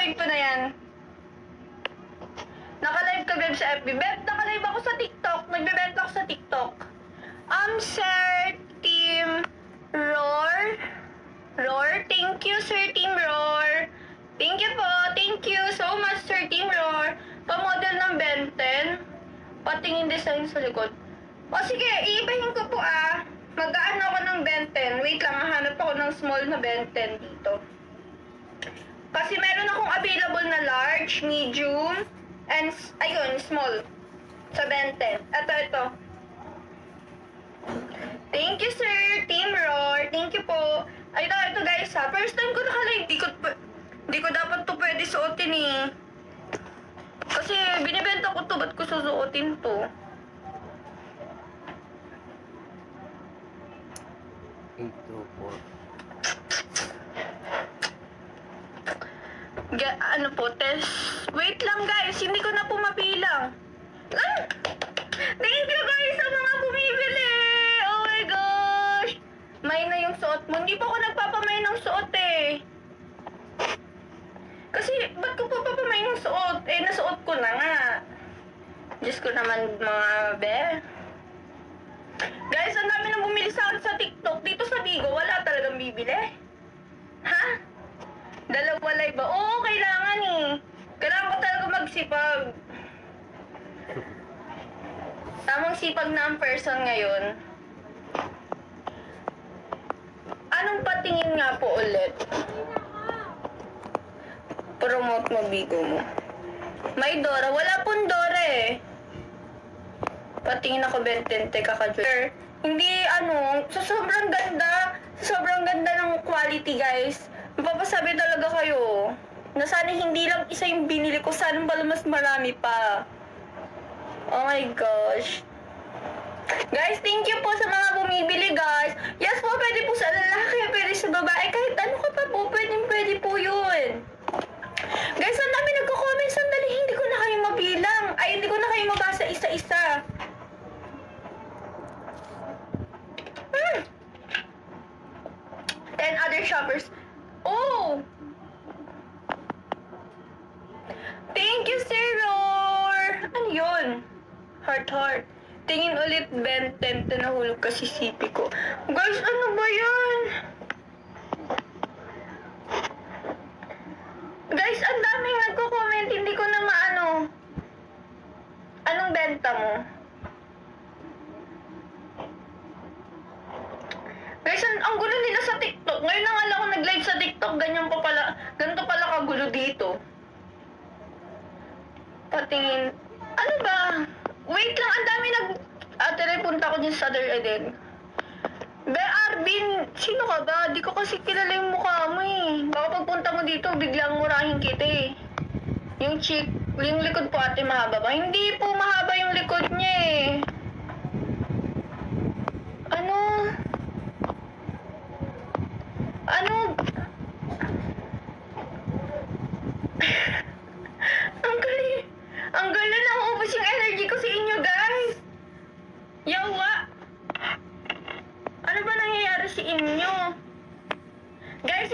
fave ko na yan. Naka-live ka, Beb, sa FB. Beb, naka-live ako sa TikTok. Nagbebenta ako sa TikTok. Sir Team Roar. Thank you, Sir Team Roar. Thank you po. Thank you so much, Sir Team Roar. Pa-model ng Benten. Patingin design sa likod. O sige, iibahin ko po Mag-aano ako ng Benten. Wait lang, hanap ako ng small na Benten dito. Kasi meron akong available na large, medium, and ayun, small. Sa Benten. Ito. Thank you, Sir Team Roar. Thank you po. Ito guys First time ko naka-live. Di ko dapat to pwede suotin Kasi binibenta ko to. Ba't ko susuotin to? Ano po, test? Wait lang guys, hindi ko na po mabilang. Thank you guys sa mga bumibili. Oh my gosh. May na yung suot mo. Hindi pa ako nagpapamay ng suot Kasi, ba't ko papapamay ng suot? Nasuot ko na nga. Diyos ko naman mga be. Guys, ang dami nang bumili sa akin sa TikTok. Dito sa Bigo, wala talagang bibili. Ha? Dalawa live ba? Oo, kailangan Kailangan ko talaga magsipag. Tamang sipag na ang person ngayon. Anong patingin nga po ulit? Promote mo Bigo mo. May Dora. Wala pong Dora Patingin ako Bentente kaka-jewelry. Hindi sobrang ganda ng quality guys. Mapapasabi talaga kayo na sana hindi lang isa yung binili ko, sana pala mas marami pa. Oh my gosh. Guys, thank you po sa mga bumibili guys. Yes po, pwede po sa lalaki, pwede sa babae, kahit ano ka pa po, pwede po yun. Guys, ang dami nagko-comment, sandali, hindi ko na kayo mabilang. Hindi ko na kayo mabasa isa-isa. 10 other shoppers. Oh! Thank you, Sir Roar! Ano yun? Heart. Tingin ulit, Benten, nahulog kasi sipi ko. Guys, ano ba yan? Guys, ang daming nagko-comment, hindi ko na maano. Anong benta mo? Guys, ang gulo nila sa TikTok. Ngayon na nga lang ako nag-live sa TikTok, ganito pala kagulo dito. Patingin. Ano ba? Wait lang, ang dami punta ko dyan sa other edit. Be, Arvin, sino ka ba? Di ko kasi kilala yung mukha mo Baka pagpunta mo dito, biglang murahin kita Yung likod po ate mahaba ba? Hindi po mahaba yung likod niya Ano? Ang galing na ubos yung energy ko sa inyo, guys. Yawa. Ano ba nangyayari sa inyo? Guys,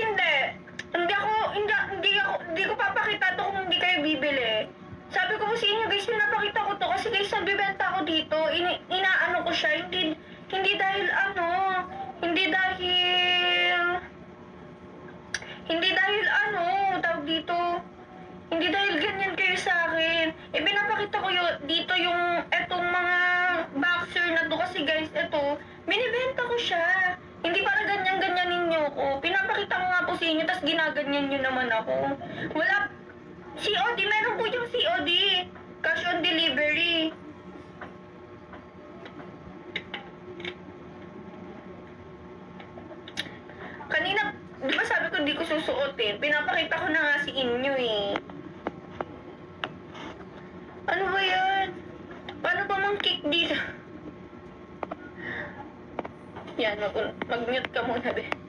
hindi ko papakita to kung hindi kayo bibili. Sabi ko po sa inyo, guys, pinapakita ko to kasi guys, nagbibenta ako dito. Inaano ko siya, hindi dahil tawag dito. Hindi dahil ganyan kayo sa akin. Pinapakita ko dito yung etong mga boxer na to kasi guys, binibenta ko siya. Hindi para ganyan-ganyanin nyo ko. Pinapakita ko nga po sa inyo, tas ginaganyan nyo naman ako. Wala. COD, meron po yung COD. Cash on delivery. Kanina, di ba sabi ko hindi ko susuotin? Pinapakita ko na nga si inyo Ano ba yan? Paano ba mang-kick dito? Yan, mag-mute ka muna, be.